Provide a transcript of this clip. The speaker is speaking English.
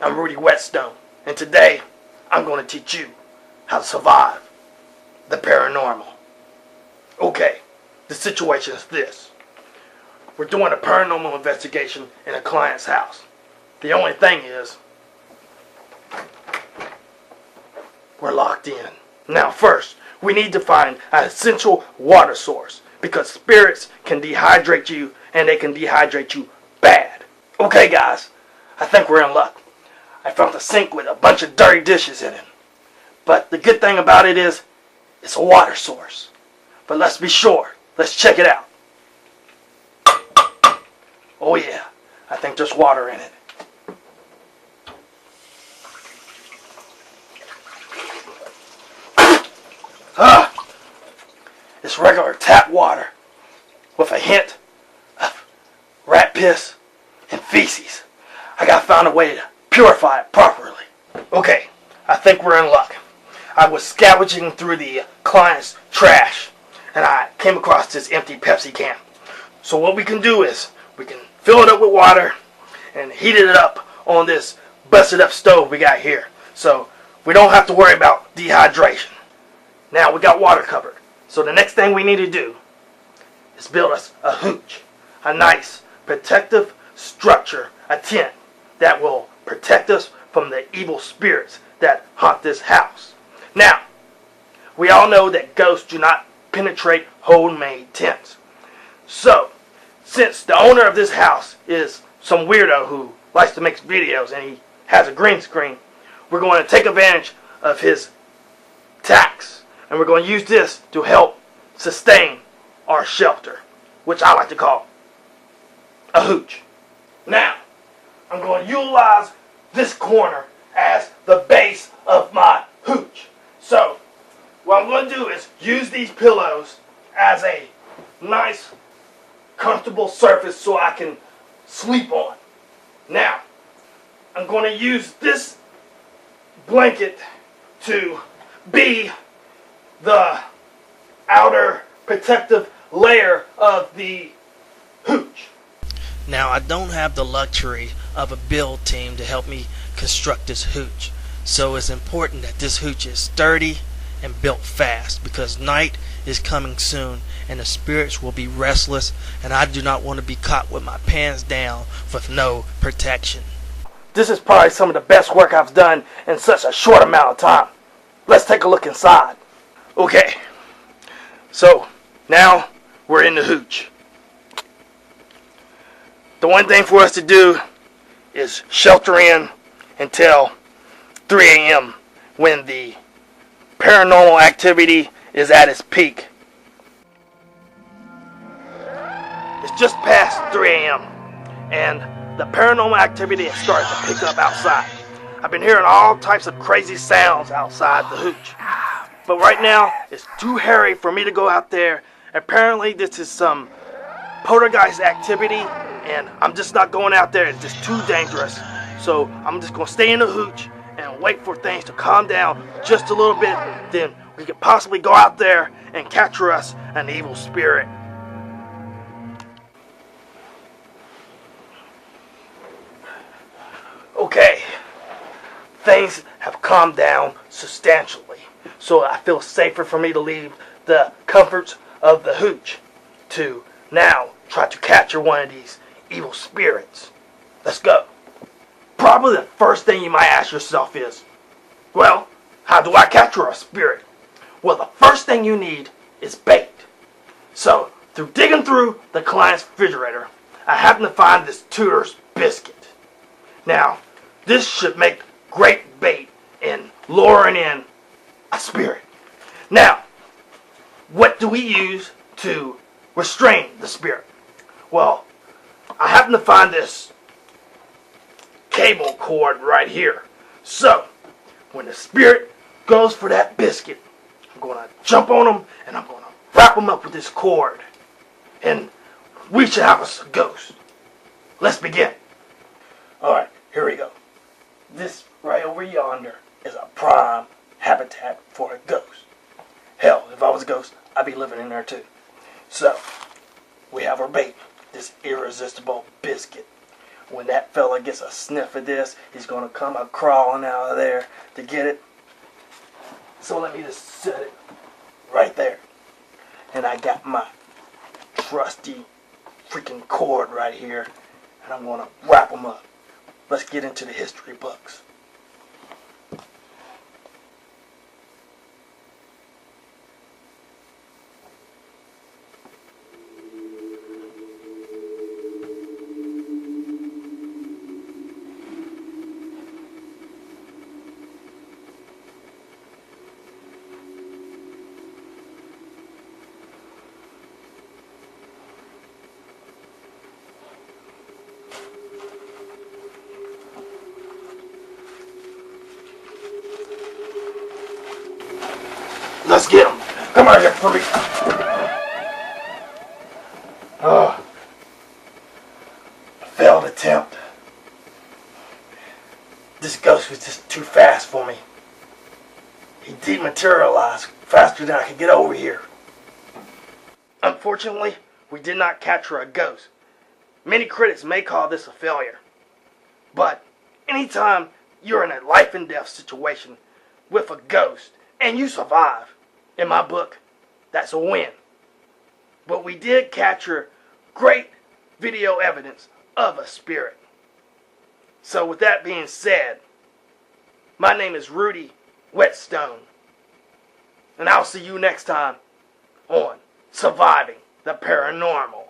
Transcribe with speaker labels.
Speaker 1: I'm Rudy Whetstone, and today I'm going to teach you how to survive the paranormal. Okay, the situation is this. We're doing a paranormal investigation in a client's house. The only thing is, we're locked in. Now first, we need to find an essential water source because spirits can dehydrate you and they can dehydrate you bad. Okay guys, I think we're in luck. I found a sink with a bunch of dirty dishes in it. But the good thing about it is, it's a water source. But let's be sure. Let's check it out. Oh yeah, I think there's water in it. It's regular tap water with a hint of rat piss and feces. I gotta find a way to purify it properly. Okay, I think we're in luck. I was scavenging through the client's trash and I came across this empty Pepsi can. So what we can do is we can fill it up with water and heat it up on this busted up stove we got here. So we don't have to worry about dehydration. Now we got water covered. So the next thing we need to do is build us a hooch. A nice protective structure, a tent that will protect us from the evil spirits that haunt this house. Now, we all know that ghosts do not penetrate homemade tents. So, since the owner of this house is some weirdo who likes to make videos and he has a green screen, we're going to take advantage of his tax. And we're going to use this to help sustain our shelter, which I like to call a hooch. Now, I'm going to utilize this corner as the base of my hooch. So, what I'm going to do is use these pillows as a nice, comfortable surface so I can sleep on. Now, I'm going to use this blanket to be the outer protective layer of the hooch. Now, I don't have the luxury of a build team to help me construct this hooch. So it's important that this hooch is sturdy and built fast because night is coming soon and the spirits will be restless and I do not want to be caught with my pants down with no protection. This is probably some of the best work I've done in such a short amount of time. Let's take a look inside. Okay, so now we're in the hooch. The one thing for us to do is shelter in until 3 a.m. when the paranormal activity is at its peak. It's just past 3 a.m. and the paranormal activity has started to pick up outside. I've been hearing all types of crazy sounds outside the hooch. But right now, it's too hairy for me to go out there. Apparently, this is some poltergeist activity, and I'm just not going out there. It's just too dangerous. So I'm just going to stay in the hooch and wait for things to calm down just a little bit. Then we could possibly go out there and capture us an evil spirit. Okay, things have calmed down substantially. So I feel safer for me to leave the comforts of the hooch to now try to capture one of these evil spirits. Let's go. Probably the first thing you might ask yourself is, well, how do I capture a spirit? Well, the first thing you need is bait. So, through digging through the client's refrigerator, I happen to find this Tudor's biscuit. Now, this should make great bait in luring in a spirit. Now, what do we use to restrain the spirit? Well, I happen to find this cable cord right here. So, when the spirit goes for that biscuit, I'm going to jump on him and I'm going to wrap him up with this cord. And we should have us a ghost. Let's begin. Alright, here we go. This right over yonder is a prime habitat for a ghost. Hell, if I was a ghost, I'd be living in there too. So, we have our bait, this irresistible biscuit. When that fella gets a sniff of this, he's going to come a crawling out of there to get it. So let me just set it right there. And I got my trusty freaking cord right here. And I'm going to wrap them up. Let's get into the history books. Let's get him. Come on here, freak. Oh. Failed attempt. This ghost was just too fast for me. He dematerialized faster than I could get over here. Unfortunately, we did not capture a ghost. Many critics may call this a failure. But anytime you're in a life and death situation with a ghost and you survive, in my book, that's a win. But we did capture great video evidence of a spirit. So with that being said, my name is Rudy Whetstone. And I'll see you next time on Surviving the Paranormal.